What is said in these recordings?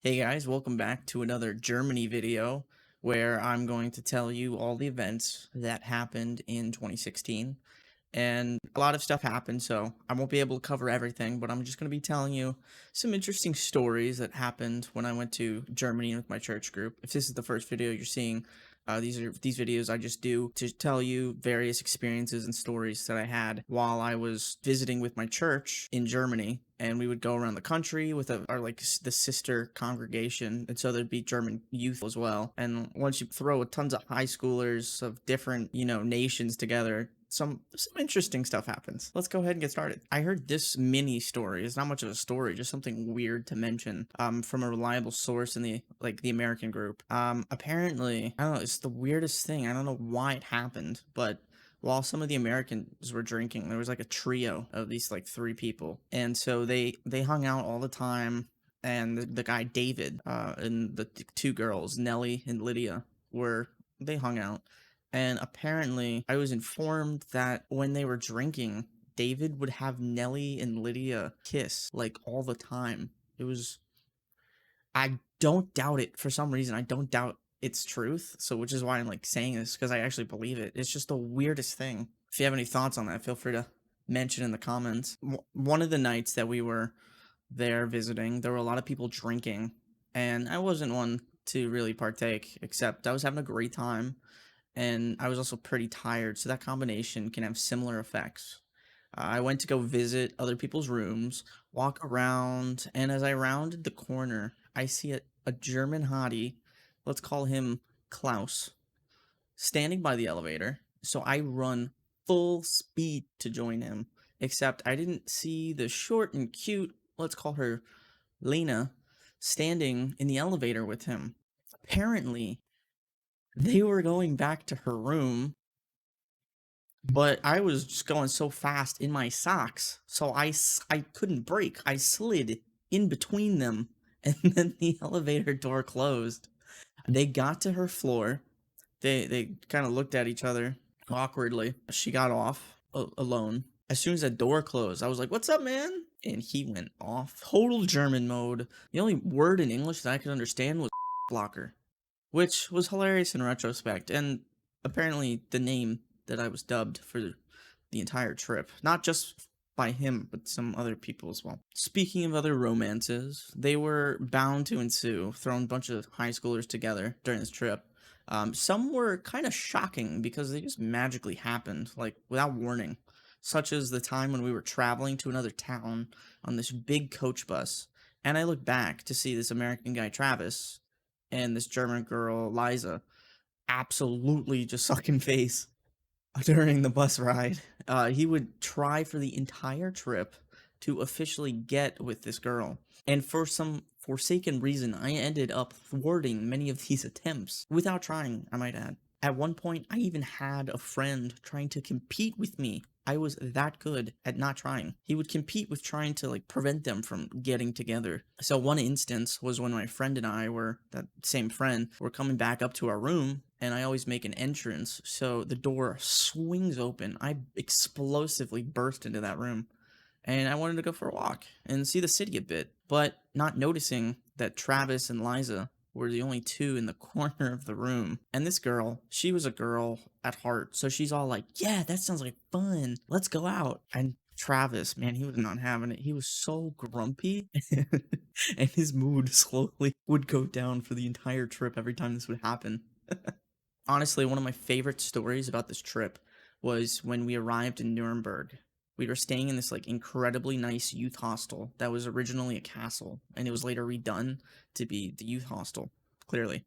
Hey guys, welcome back to another Germany video where I'm going to tell you all the events that happened in 2016. And a lot of stuff happened, so I won't be able to cover everything, but I'm just going to be telling you some interesting stories that happened when I went to Germany with my church group. If this is the first video you're seeing, these videos I just do to tell you various experiences and stories that I had while I was visiting with my church in Germany. And we would go around the country with the sister congregation, and so there'd be German youth as well. And once you throw tons of high schoolers of different nations together, some interesting stuff happens. Let's go ahead and get started. I heard this mini story. It's not much of a story, just something weird to mention. From a reliable source in the American group. Apparently, I don't know. It's the weirdest thing. I don't know why it happened, but while some of the Americans were drinking, there was like a trio of these like three people, and so they hung out all the time. And the guy David, and the two girls Nellie and Lydia they hung out. And apparently, I was informed that when they were drinking, David would have Nellie and Lydia kiss like all the time. It was, I don't doubt it for some reason. I don't doubt its truth. So, which is why I'm like saying this because I actually believe it. It's just the weirdest thing. If you have any thoughts on that, feel free to mention in the comments. One of the nights that we were there visiting, there were a lot of people drinking, and I wasn't one to really partake, except I was having a great time and I was also pretty tired, so that combination can have similar effects. I went to go visit other people's rooms, walk around, and as I rounded the corner, I see a German hottie, let's call him Klaus, standing by the elevator. So I run full speed to join him, except I didn't see the short and cute, let's call her Lena, standing in the elevator with him. Apparently, they were going back to her room, but I was just going so fast in my socks, so I couldn't brake. I slid in between them, and then the elevator door closed. They got to her floor. They kind of looked at each other awkwardly. She got off alone. As soon as that door closed, I was like, "What's up, man?" And he went off total German mode. The only word in English that I could understand was blocker, which was hilarious in retrospect, and apparently the name that I was dubbed for the entire trip, not just by him, but some other people as well. Speaking of other romances, they were bound to ensue, throwing a bunch of high schoolers together during this trip. Some were kind of shocking because they just magically happened, like without warning, such as the time when we were traveling to another town on this big coach bus, and I looked back to see this American guy, Travis, and this German girl, Liza, absolutely just sucking face during the bus ride. He would try for the entire trip to officially get with this girl. And for some forsaken reason, I ended up thwarting many of these attempts without trying, I might add. At one point, I even had a friend trying to compete with me. I was that good at not trying. He would compete with trying to like prevent them from getting together. So one instance was when my friend and I were, that same friend, were coming back up to our room, and I always make an entrance, so the door swings open. I explosively burst into that room, and I wanted to go for a walk and see the city a bit, but not noticing that Travis and Liza were the only two in the corner of the room. And this girl, she was a girl at heart, so she's all like, "Yeah, that sounds like fun. Let's go out." And Travis, man, he was not having it. He was so grumpy, and his mood slowly would go down for the entire trip every time this would happen. Honestly, one of my favorite stories about this trip was when we arrived in Nuremberg. We were staying in this like incredibly nice youth hostel that was originally a castle, and it was later redone to be the youth hostel, clearly.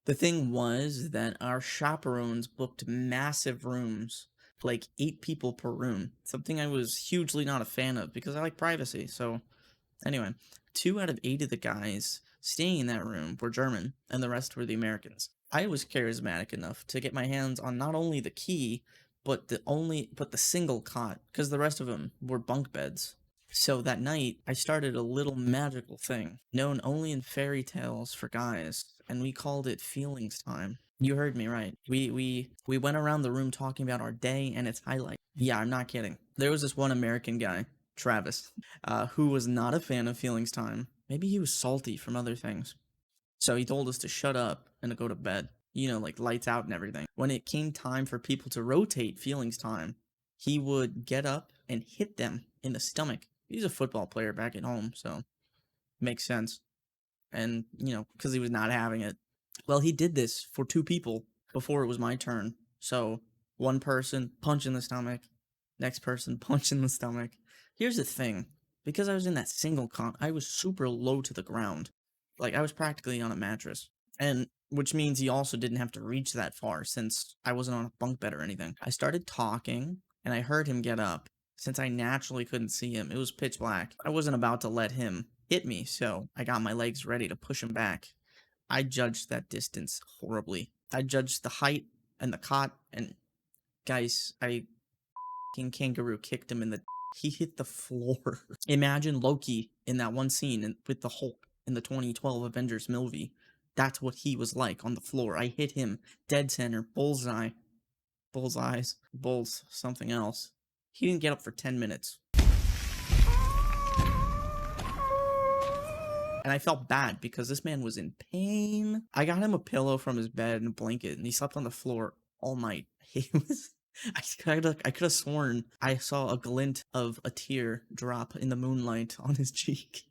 The thing was that our chaperones booked massive rooms, like 8 people per room, something I was hugely not a fan of because I like privacy. So, anyway, 2 out of 8 of the guys staying in that room were German, and the rest were the Americans. I was charismatic enough to get my hands on not only the key, but the single cot, because the rest of them were bunk beds. So that night, I started a little magical thing, known only in fairy tales for guys, and we called it feelings time. You heard me right. We went around the room talking about our day and its highlight. Yeah, I'm not kidding. There was this one American guy, Travis, who was not a fan of feelings time, Maybe he was salty from other things. So he told us to shut up and to go to bed. You know, like lights out and everything. When it came time for people to rotate feelings time, he would get up and hit them in the stomach. He's a football player back at home, so makes sense. And, you know, because he was not having it. Well, he did this for two people before it was my turn. So one person, punch in the stomach. Next person, punch in the stomach. Here's the thing. Because I was in that single con, I was super low to the ground. Like, I was practically on a mattress. And which means he also didn't have to reach that far since I wasn't on a bunk bed or anything. I started talking, and I heard him get up. Since I naturally couldn't see him, it was pitch black. I wasn't about to let him hit me, so I got my legs ready to push him back. I judged that distance horribly. I judged the height and the cot, and guys, I King Kangaroo kicked him in the. He hit the floor. Imagine Loki in that one scene with the Hulk in the 2012 Avengers movie. That's what he was like on the floor. I hit him dead center, bullseye, bullseyes, bulls, something else. He didn't get up for 10 minutes. And I felt bad because this man was in pain. I got him a pillow from his bed and a blanket, and he slept on the floor all night. He was. I could have sworn I saw a glint of a tear drop in the moonlight on his cheek.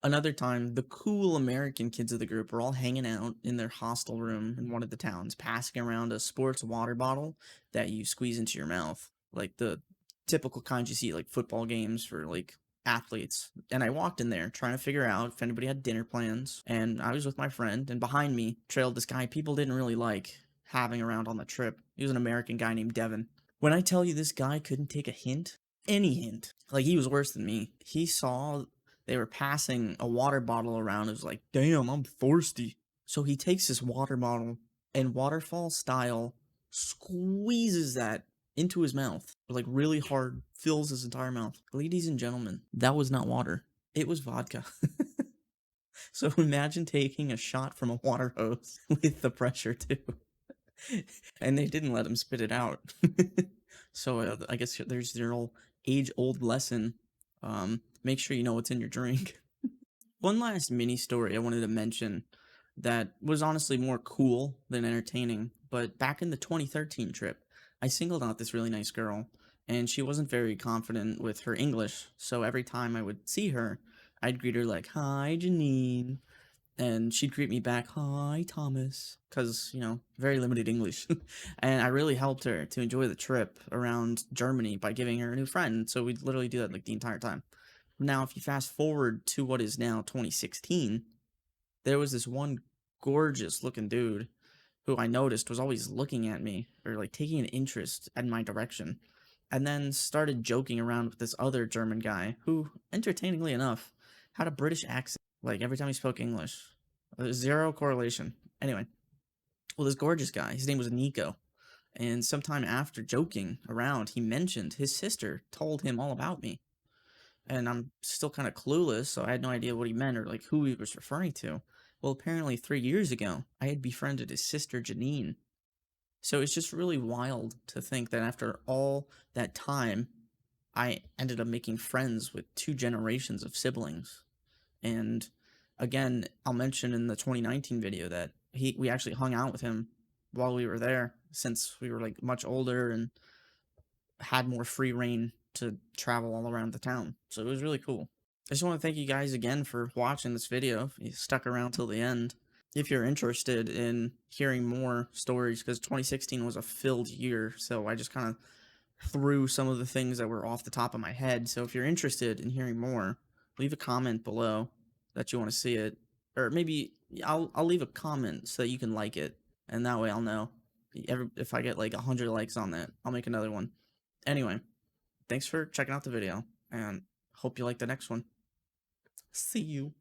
Another time, the cool American kids of the group were all hanging out in their hostel room in one of the towns, passing around a sports water bottle that you squeeze into your mouth. Like the typical kind you see at like football games for like athletes. And I walked in there trying to figure out if anybody had dinner plans. And I was with my friend, and behind me trailed this guy people didn't really like having around on the trip. He was an American guy named Devin. When I tell you this guy couldn't take a hint, any hint, like he was worse than me. He saw they were passing a water bottle around. It was like, damn, I'm thirsty. So he takes this water bottle and waterfall style squeezes that into his mouth, like really hard, fills his entire mouth. Ladies and gentlemen, that was not water. It was vodka. So imagine taking a shot from a water hose with the pressure too. And they didn't let him spit it out. So I guess there's their old age-old lesson. Make sure you know what's in your drink. One last mini story I wanted to mention that was honestly more cool than entertaining. But back in the 2013 trip, I singled out this really nice girl, and she wasn't very confident with her English. So every time I would see her, I'd greet her like, "Hi, Janine." And she'd greet me back, "Hi, Thomas," because, you know, very limited English. And I really helped her to enjoy the trip around Germany by giving her a new friend. So we'd literally do that like the entire time. Now, if you fast forward to what is now 2016, there was this one gorgeous looking dude who I noticed was always looking at me or like taking an interest in my direction. And then started joking around with this other German guy who, entertainingly enough, had a British accent. Like every time he spoke English, there's zero correlation. Anyway, well, this gorgeous guy, his name was Nico, and sometime after joking around, he mentioned his sister told him all about me, and I'm still kind of clueless, so I had no idea what he meant or like who he was referring to. Well, apparently 3 years ago, I had befriended his sister Janine, so it's just really wild to think that after all that time, I ended up making friends with two generations of siblings. And again, I'll mention in the 2019 video that we actually hung out with him while we were there, since we were like much older and had more free reign to travel all around the town. So it was really cool. I just want to thank you guys again for watching this video. If you stuck around till the end. If you're interested in hearing more stories, because 2016 was a filled year, so I just kind of through some of the things that were off the top of my head. So if you're interested in hearing more, leave a comment below that you want to see it, or maybe I'll leave a comment so that you can like it, and that way I'll know. If I get like 100 likes on that, I'll make another one. Anyway, thanks for checking out the video, and hope you like the next one. See you.